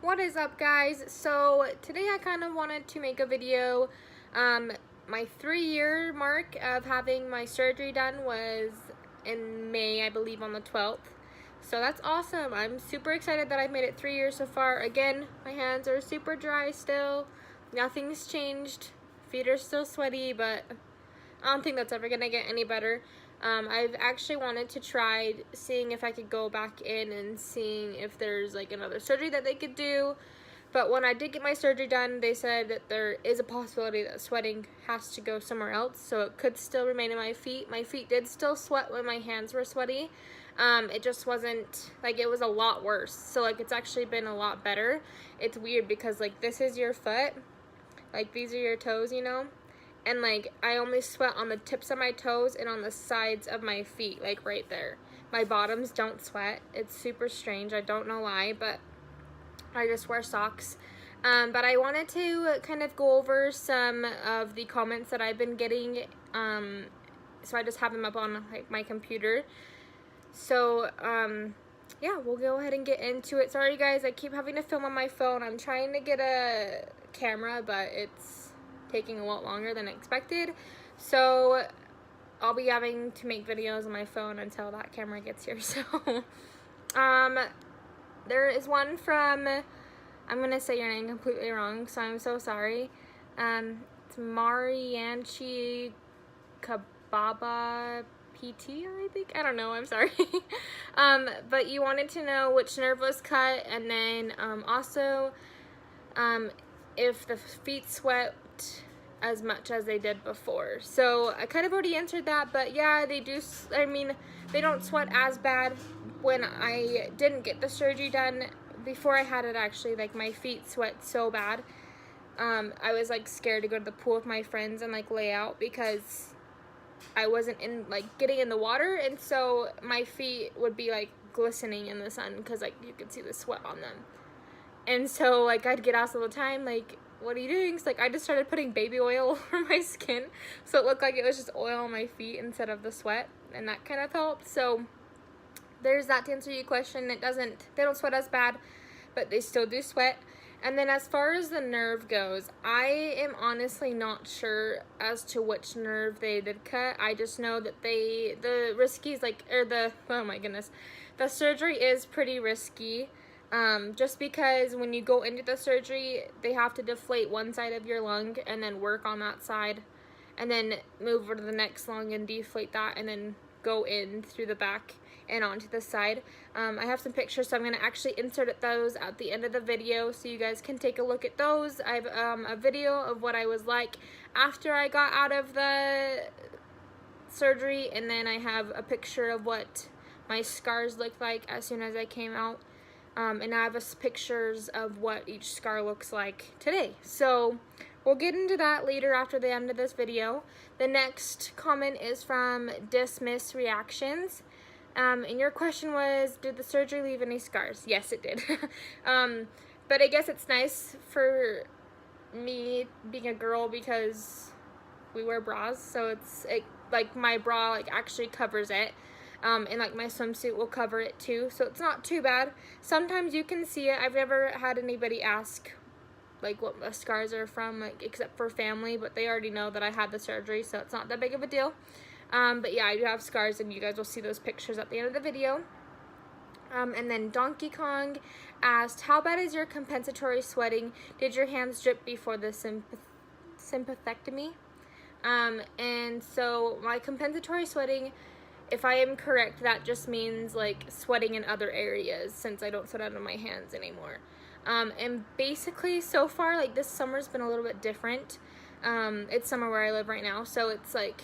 What is up, guys? So today I kind of wanted to make a video. My 3-year mark of having my surgery done was in May, I believe, on the 12th. So that's awesome. I'm super excited that I've made it 3 years so far. Again, my hands are super dry still. Nothing's changed. Feet are still sweaty, but I don't think that's ever gonna get any better. I've actually wanted to try seeing if I could go back in and seeing if there's like another surgery that they could do. But when I did get my surgery done, they said that there is a possibility that sweating has to go somewhere else, so it could still remain in my feet. My feet did still sweat when my hands were sweaty. It just wasn't, like, it was a lot worse. So like it's actually been a lot better. It's weird because like this is your foot, like these are your toes, you know? And like I only sweat on the tips of my toes and on the sides of my feet, like right there. My bottoms don't sweat. It's super strange. I don't know why, but I just wear socks. But I wanted to kind of go over some of the comments that I've been getting. So I just have them up on like my computer. So yeah, we'll go ahead and get into it. Sorry guys, I keep having to film on my phone. I'm trying to get a camera, but it's taking a lot longer than expected, so I'll be having to make videos on my phone until that camera gets here. So there is one from, I'm gonna say your name completely wrong, so I'm so sorry. It's Marianchi Kababa PT, I think. I don't know, I'm sorry. But you wanted to know which nerve was cut, and then also if the feet sweat as much as they did before. So I kind of already answered that, but yeah, they do. I mean, they don't sweat as bad. When I didn't get the surgery done, before I had it actually, like my feet sweat so bad. I was like scared to go to the pool with my friends and like lay out because I wasn't in like getting in the water, and so my feet would be like glistening in the sun because like you could see the sweat on them. And so like I'd get asked all the time, like, what are you doing? So like I just started putting baby oil over my skin, so it looked like it was just oil on my feet instead of the sweat, and that kind of helped. So there's that to answer your question. They don't sweat as bad, but they still do sweat. And then as far as the nerve goes, I am honestly not sure as to which nerve they did cut. I just know that the riskies, like, or the, oh my goodness, the surgery is pretty risky. Just because when you go into the surgery, they have to deflate one side of your lung and then work on that side, and then move over to the next lung and deflate that, and then go in through the back and onto the side. I have some pictures, so I'm going to actually insert those at the end of the video so you guys can take a look at those. I have a video of what I was like after I got out of the surgery, and then I have a picture of what my scars looked like as soon as I came out. And I have pictures of what each scar looks like today. So we'll get into that later after the end of this video. The next comment is from Dismiss Reactions. And your question was, did the surgery leave any scars? Yes, it did. But I guess it's nice for me being a girl because we wear bras, so like my bra like actually covers it. And like my swimsuit will cover it too, so it's not too bad. Sometimes you can see it. I've never had anybody ask like what the scars are from, like, except for family, but they already know that I had the surgery, so it's not that big of a deal. But yeah, I do have scars, and you guys will see those pictures at the end of the video. And then Donkey Kong asked, how bad is your compensatory sweating? Did your hands drip before the sympathectomy? And so my compensatory sweating, if I am correct, that just means like sweating in other areas, since I don't sweat out of my hands anymore. And basically so far, like, this summer's been a little bit different. It's summer where I live right now, so it's like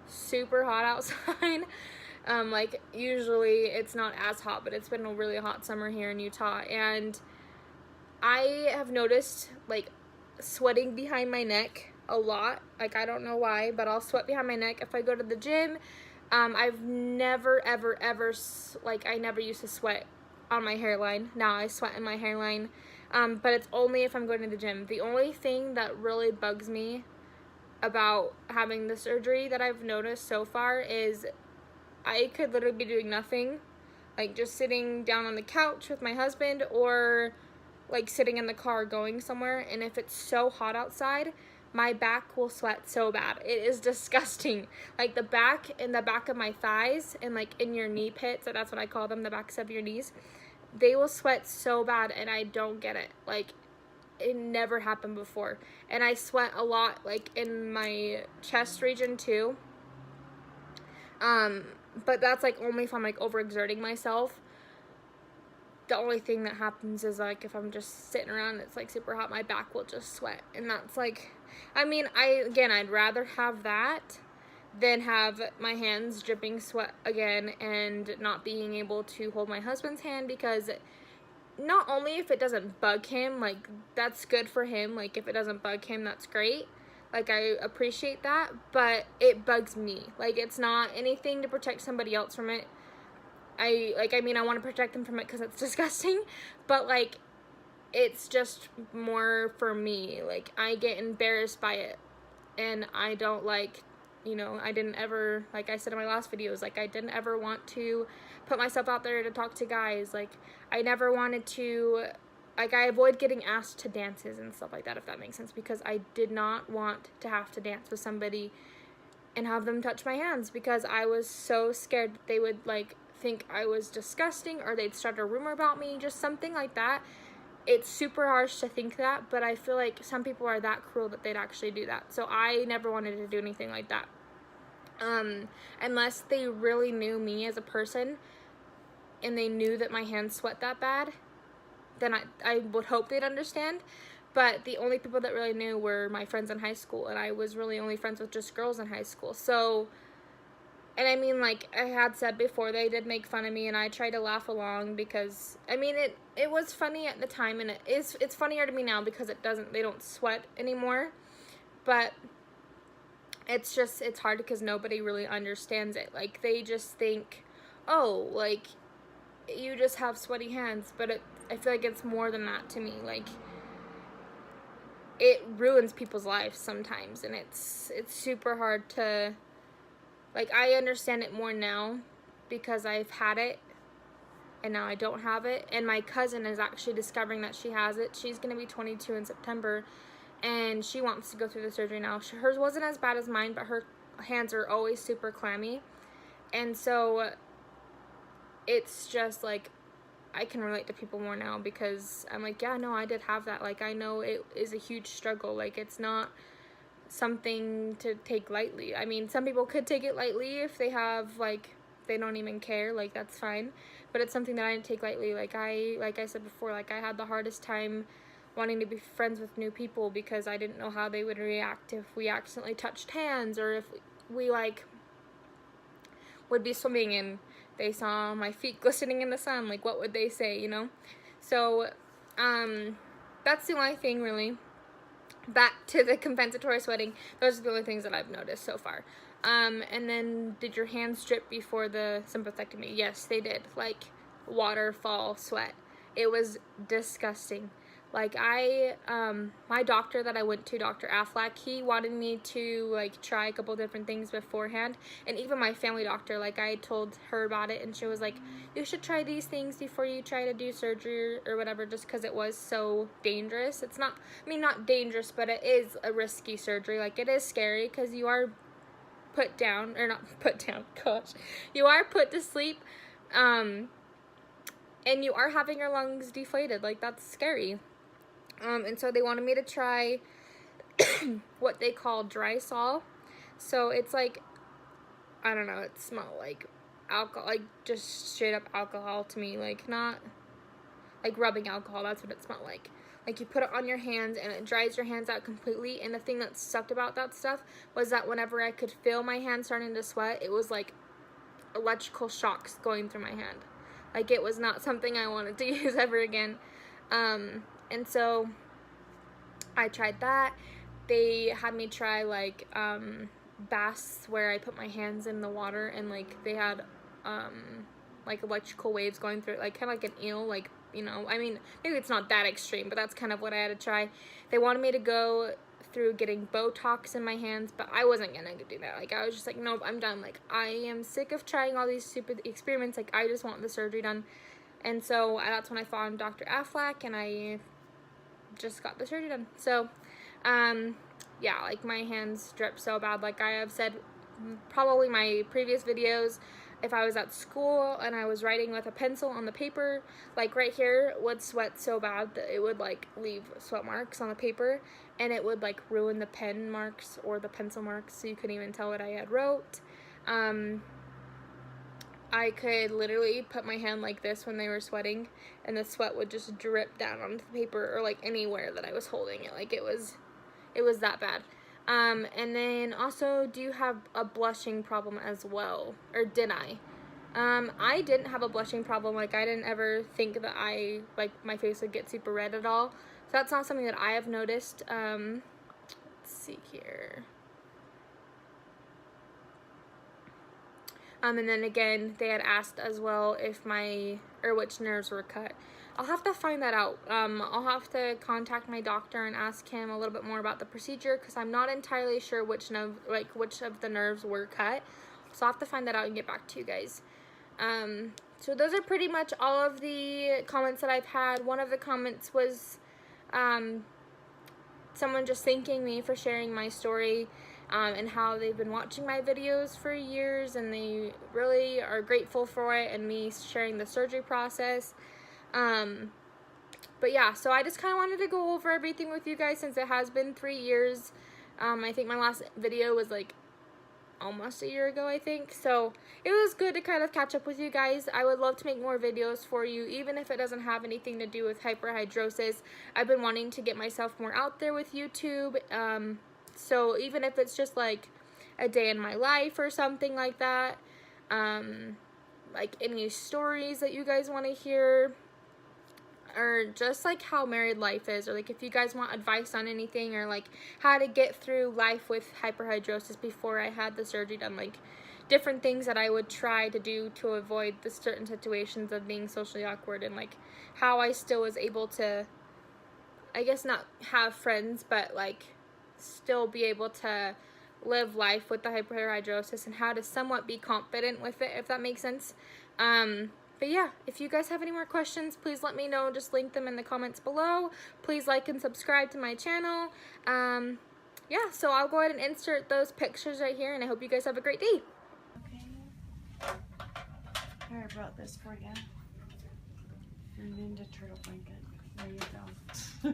super hot outside. Like usually it's not as hot, but it's been a really hot summer here in Utah, and I have noticed like sweating behind my neck a lot. Like, I don't know why, but I'll sweat behind my neck if I go to the gym. I've never ever like, I never used to sweat on my hairline. Now I sweat in my hairline, but it's only if I'm going to the gym. The only thing that really bugs me about having the surgery that I've noticed so far is I could literally be doing nothing, like just sitting down on the couch with my husband, or like sitting in the car going somewhere, and if it's so hot outside, my back will sweat so bad. It is disgusting. Like the back of my thighs and like in your knee pits, that's what I call them, the backs of your knees, they will sweat so bad, and I don't get it. Like it never happened before. And I sweat a lot like in my chest region too. But that's like only if I'm like overexerting myself. The only thing that happens is like if I'm just sitting around and it's like super hot, my back will just sweat. And that's like, I mean, I'd rather have that than have my hands dripping sweat again and not being able to hold my husband's hand, because not only if it doesn't bug him, like that's good for him, like if it doesn't bug him, that's great, like I appreciate that, but it bugs me. Like it's not anything to protect somebody else from it. I want to protect them from it because it's disgusting, but like it's just more for me. Like I get embarrassed by it, and I don't like, I didn't ever, like I said in my last videos, like I didn't ever want to put myself out there to talk to guys. Like I never wanted to, like I avoid getting asked to dances and stuff like that, if that makes sense, because I did not want to have to dance with somebody and have them touch my hands, because I was so scared that they would like think I was disgusting, or they'd start a rumor about me, just something like that. It's super harsh to think that, but I feel like some people are that cruel that they'd actually do that. So I never wanted to do anything like that. Unless they really knew me as a person and they knew that my hands sweat that bad, then I would hope they'd understand. But the only people that really knew were my friends in high school, and I was really only friends with just girls in high school. So, and I mean, like I had said before, they did make fun of me, and I tried to laugh along because, I mean, it was funny at the time, and it's funnier to me now because they don't sweat anymore. But it's hard because nobody really understands it. Like they just think, oh, like you just have sweaty hands, but I feel like it's more than that to me. Like it ruins people's lives sometimes, and it's super hard to, like, I understand it more now because I've had it and now I don't have it, and my cousin is actually discovering that she has it. She's going to be 22 in September, and she wants to go through the surgery now. Hers wasn't as bad as mine, but her hands are always super clammy, and so it's just like I can relate to people more now because I'm like, yeah, no, I did have that. Like I know it is a huge struggle. Like it's not something to take lightly. I mean, some people could take it lightly if they have, like, they don't even care, like that's fine, but it's something that I didn't take lightly. Like I said before, like I had the hardest time wanting to be friends with new people because I didn't know how they would react if we accidentally touched hands, or if we like would be swimming and they saw my feet glistening in the sun, like what would they say, So that's the only thing really. Back to the compensatory sweating, those are the only things that I've noticed so far. And then, did your hands drip before the sympathectomy? Yes, they did. Like waterfall sweat. It was disgusting. Like my doctor that I went to, Dr. Affleck, he wanted me to like try a couple different things beforehand, and even my family doctor, like I told her about it, and she was like, you should try these things before you try to do surgery or whatever, just because it was so dangerous. It's not, I mean, not dangerous, but it is a risky surgery. Like it is scary because you are put down, or not put down, gosh, you are put to sleep, and you are having your lungs deflated. Like that's scary. And so they wanted me to try what they call dry sol. So it's like, I don't know, it smelled like alcohol, like just straight up alcohol to me, like not like rubbing alcohol, that's what it smelled like. Like you put it on your hands and it dries your hands out completely, and the thing that sucked about that stuff was that whenever I could feel my hands starting to sweat, it was like electrical shocks going through my hand. Like it was not something I wanted to use ever again. And so I tried that. They had me try like baths where I put my hands in the water and like they had like electrical waves going through it, like kind of like an eel, like, I mean, maybe it's not that extreme, but that's kind of what I had to try. They wanted me to go through getting Botox in my hands, but I wasn't gonna do that. Like I was just like, nope, I'm done. Like I am sick of trying all these stupid experiments. Like I just want the surgery done. And so that's when I found Dr. Affleck, and I just got the surgery done. So, yeah, like my hands drip so bad. Like I have said, probably my previous videos, if I was at school and I was writing with a pencil on the paper, like right here would sweat so bad that it would like leave sweat marks on the paper, and it would like ruin the pen marks or the pencil marks, so you couldn't even tell what I had wrote. I could literally put my hand like this when they were sweating, and the sweat would just drip down onto the paper or like anywhere that I was holding it. Like it was that bad. And then also, do you have a blushing problem as well? Or did I? I didn't have a blushing problem. Like I didn't ever think that my face would get super red at all. So that's not something that I have noticed. Let's see here. And then again, they had asked as well if which nerves were cut. I'll have to find that out. I'll have to contact my doctor and ask him a little bit more about the procedure, because I'm not entirely sure which of the nerves were cut. So I'll have to find that out and get back to you guys. So those are pretty much all of the comments that I've had. One of the comments was someone just thanking me for sharing my story, and how they've been watching my videos for years, and they really are grateful for it and me sharing the surgery process. But yeah, so I just kind of wanted to go over everything with you guys, since it has been 3 years. I think my last video was like almost a year ago, I think. So it was good to kind of catch up with you guys. I would love to make more videos for you, even if it doesn't have anything to do with hyperhidrosis. I've been wanting to get myself more out there with YouTube. So even if it's just like a day in my life or something like that, like any stories that you guys want to hear, or just like how married life is, or like if you guys want advice on anything, or like how to get through life with hyperhidrosis before I had the surgery done, like different things that I would try to do to avoid the certain situations of being socially awkward, and like how I still was able to, I guess not have friends, but like still be able to live life with the hyperhidrosis, and how to somewhat be confident with it, if that makes sense. But yeah, if you guys have any more questions, please let me know. Just link them in the comments below. Please like and subscribe to my channel. Yeah, so I'll go ahead and insert those pictures right here, and I hope you guys have a great day. Okay. Here, I brought this for you. And then the turtle blanket. There you go.